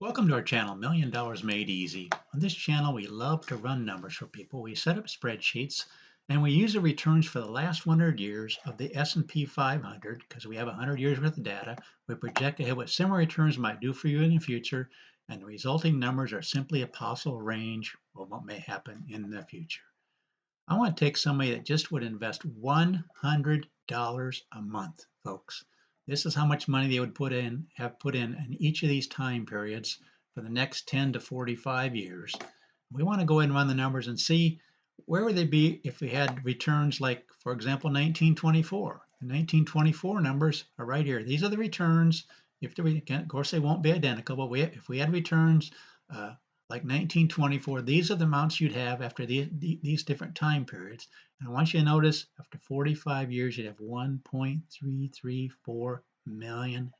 Welcome to our channel, Million Dollars Made Easy. On this channel, we love to run numbers for people. We set up spreadsheets and we use the returns for the last 100 years of the S&P 500 because we have 100 years worth of data. We project ahead what similar returns might do for you in the future, and the resulting numbers are simply a possible range of what may happen in the future. I want to take somebody that just would invest $100 a month, folks. This is how much money they would have put in each of these time periods for the next 10 to 45 years. We want to go ahead and run the numbers and see where would they be if we had returns like, for example, 1924. The 1924 numbers are right here. These are the returns. Of course, they won't be identical, but if we had returns uh, like 1924, these are the amounts you'd have after these different time periods. And I want you to notice after 45 years, you'd have $1.334 million.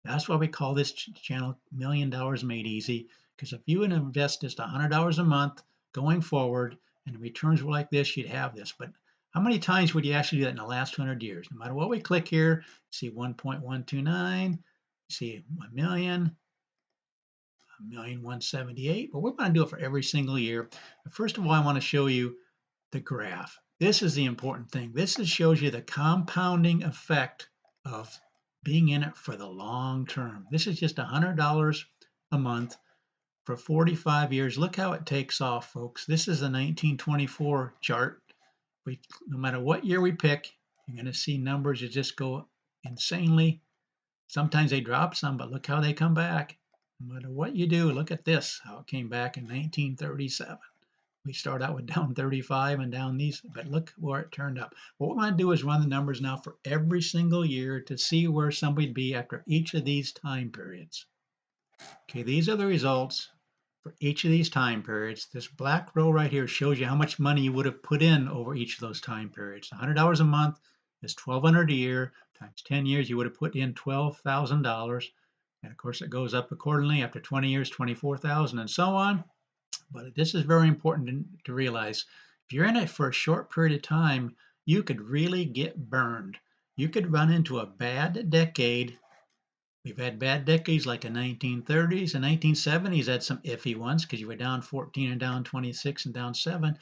That's why we call this channel Million Dollars Made Easy, because if you would invest just $100 a month going forward and the returns were like this, you'd have this. But how many times would you actually do that in the last 100 years? No matter what we click here, see 1.129, see 1 million, 1,178, but we're going to do it for every single year. But first of all, I want to show you the graph. This is the important thing. Shows you the compounding effect of being in it for the long term. This is just $100 a month for 45 years. Look how it takes off, folks. This is a 1924 chart. No matter what year we pick, you're going to see numbers that just go insanely. Sometimes they drop some, but look how they come back. No matter what you do, look at this, how it came back in 1937. We start out with down 35 and down these, but look where it turned up. What we're going to do is run the numbers now for every single year to see where somebody'd be after each of these time periods. Okay, these are the results for each of these time periods. This black row right here shows you how much money you would have put in over each of those time periods. $100 a month is $1,200 a year times 10 years. You would have put in $12,000. And of course, it goes up accordingly after 20 years, 24,000 and so on. But this is very important to realize. If you're in it for a short period of time, you could really get burned. You could run into a bad decade. We've had bad decades like the 1930s and 1970s had some iffy ones because you were down 14 and down 26 and down 7.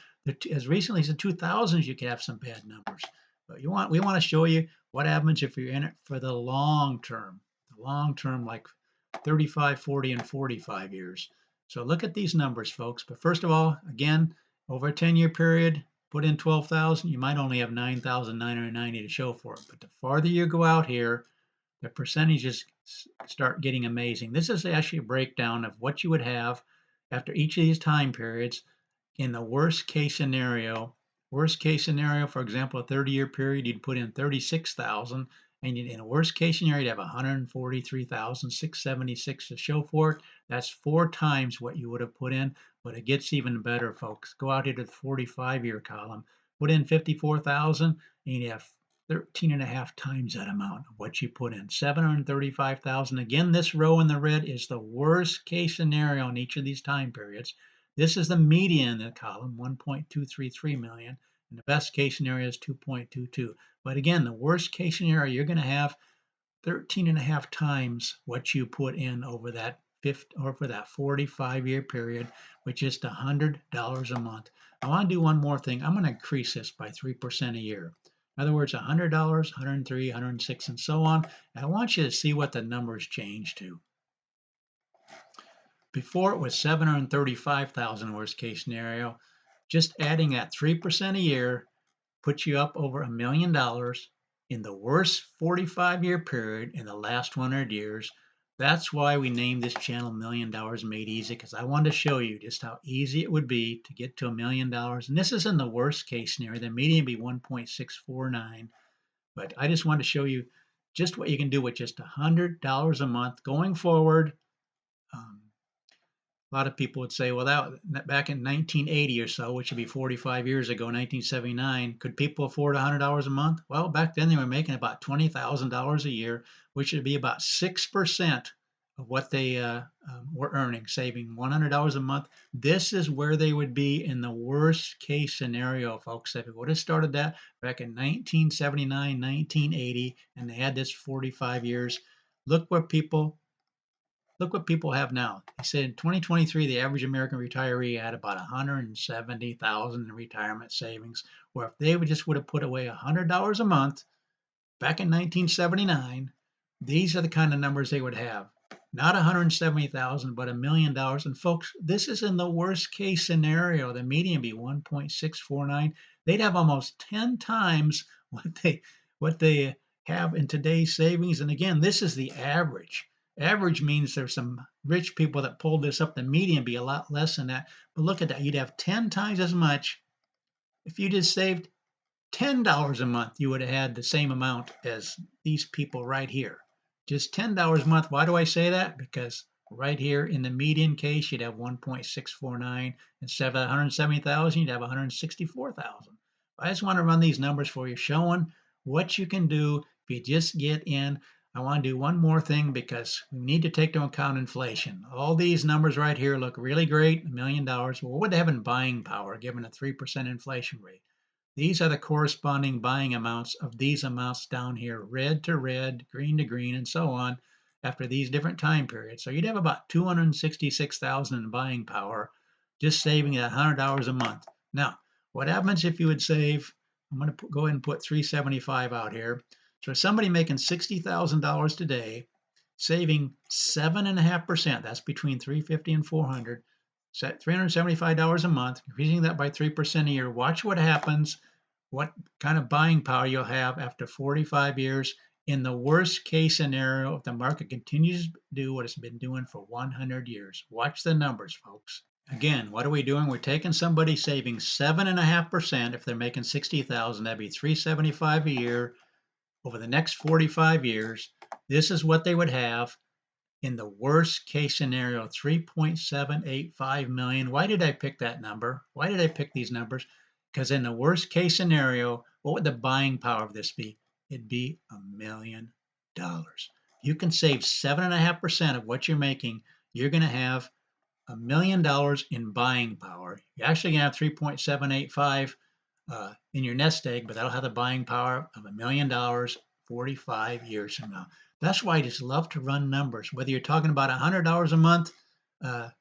As recently as the 2000s, you could have some bad numbers. But we want to show you what happens if you're in it for the long term. The long term, like 35, 40, and 45 years. So look at these numbers, folks. But first of all, again, over a 10-year period, put in 12,000, you might only have 9,990 to show for it. But the farther you go out here, the percentages start getting amazing. This is actually a breakdown of what you would have after each of these time periods in the worst case scenario. Worst case scenario, for example, a 30-year period, you'd put in 36,000, and in a worst case scenario, you'd have 143,676 to show for it. That's 4 times what you would have put in, but it gets even better, folks. Go out here to the 45-year column, put in 54,000, and you have 13 and a half times that amount of what you put in, 735,000. Again, this row in the red is the worst case scenario in each of these time periods. This is the median in the column, 1.233 million, and the best case scenario is 2.22. But again, the worst case scenario, you're going to have 13 and a half times what you put in over that 45-year period, which is $100 a month. I want to do one more thing. I'm going to increase this by 3% a year. In other words, $100, 103, 106, and so on. And I want you to see what the numbers change to. Before it was 735,000 worst case scenario. Just adding that 3% a year puts you up over $1 million in the worst 45-year period in the last 100 years. That's why we named this channel Million Dollars Made Easy, because I wanted to show you just how easy it would be to get to $1 million. And this is in the worst case scenario. The median would be 1.649. But I just wanted to show you just what you can do with just $100 a month going forward. A lot of people would say, well, that back in 1980 or so, which would be 45 years ago, 1979, could people afford $100 a month? Well, back then they were making about $20,000 a year, which would be about 6% of what they were earning, saving $100 a month. This is where they would be in the worst case scenario, folks. If it would have started that back in 1979, 1980, and they had this 45 years, look where people Look what people have now. He said in 2023, the average American retiree had about 170,000 in retirement savings, where if they would have put away $100 a month back in 1979, these are the kind of numbers they would have. Not 170,000, but $1,000,000. And folks, this is in the worst case scenario. The median be 1.649. They'd have almost 10 times what they have in today's savings. And again, this is the average. Average means there's some rich people that pulled this up. The median be a lot less than that. But look at that. You'd have 10 times as much if you just saved $10 a month. You would have had the same amount as these people right here. Just $10 a month. Why do I say that? Because right here in the median case, you'd have 1.649. Instead of 170,000, you'd have 164,000. I just want to run these numbers for you, showing what you can do if you just get in. I want to do one more thing because we need to take into account inflation. All these numbers right here look really great, $1,000,000. Well, what would they have in buying power given a 3% inflation rate? These are the corresponding buying amounts of these amounts down here, red to red, green to green, and so on, after these different time periods. So you'd have about 266,000 in buying power, just saving that $100 a month. Now, what happens if you would save? I'm going to go ahead and put 375 out here. So somebody making $60,000 today, saving 7.5%. That's between 350 and 400. Set $375 a month, increasing that by 3% a year. Watch what happens, what kind of buying power you'll have after 45 years. In the worst case scenario, if the market continues to do what it's been doing for 100 years. Watch the numbers, folks. Again, what are we doing? We're taking somebody saving 7.5%. If they're making 60,000, that'd be 375 a year over the next 45 years. This is what they would have in the worst case scenario, 3.785 million. Why did I pick that number? Why did I pick these numbers? Because in the worst case scenario, what would the buying power of this be? It'd be $1,000,000. You can save 7.5% of what you're making. You're going to have $1,000,000 in buying power. You're actually going to have 3.785 in your nest egg, but that'll have the buying power of $1,000,000 45 years from now. That's why I just love to run numbers. Whether you're talking about $100 a month,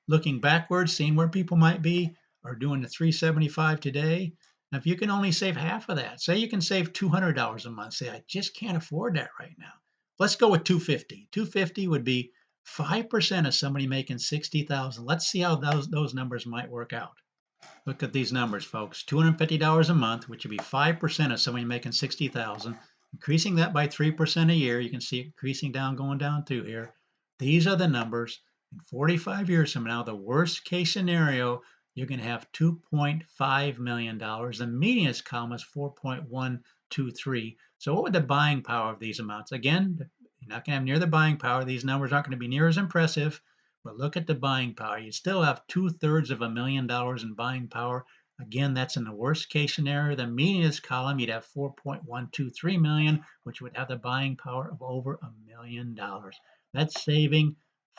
looking backwards, seeing where people might be, or doing the 375 today. Now, if you can only save half of that, say you can save $200 a month. Say I just can't afford that right now. Let's go with 250. 250 would be 5% of somebody making 60,000. Let's see how those numbers might work out. Look at these numbers, folks. $250 a month, which would be 5% of somebody making 60,000. Increasing that by 3% a year, you can see it increasing down, going down through here. These are the numbers. In 45 years from now, the worst case scenario, you're going to have $2.5 million. The median column is 4.123. So what would the buying power of these amounts? Again, you're not going to have near the buying power. These numbers aren't going to be near as impressive. But look at the buying power. You still have 2/3 of $1,000,000 in buying power. Again, that's in the worst case scenario. The median column, you'd have 4.123 million, which would have the buying power of over $1,000,000. That's saving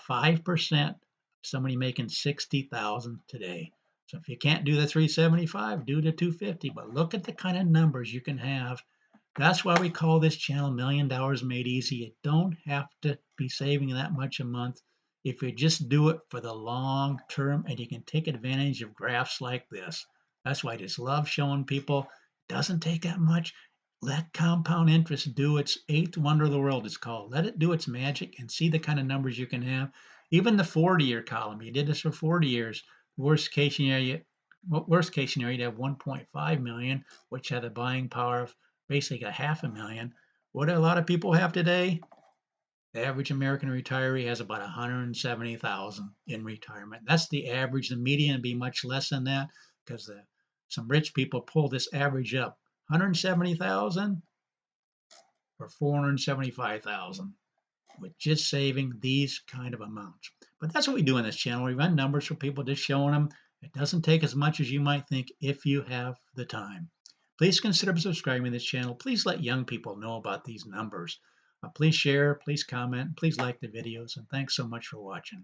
5%. Somebody making 60,000 today. So if you can't do the 375, do the 250. But look at the kind of numbers you can have. That's why we call this channel $1,000,000 Made Easy. You don't have to be saving that much a month if you just do it for the long term, and you can take advantage of graphs like this. That's why I just love showing people it doesn't take that much. Let compound interest do its eighth wonder of the world, it's called. Let it do its magic and see the kind of numbers you can have. Even the 40-year column, you did this for 40 years. Worst case scenario, you'd have 1.5 million, which had a buying power of basically a $500,000. What do a lot of people have today? The average American retiree has about 170,000 in retirement. That's the average. The median would be much less than that because some rich people pull this average up. 170,000 or 475,000 with just saving these kind of amounts. But that's what we do in this channel. We run numbers for people, just showing them. It doesn't take as much as you might think if you have the time. Please consider subscribing to this channel. Please let young people know about these numbers. Please share, please comment, please like the videos, and thanks so much for watching.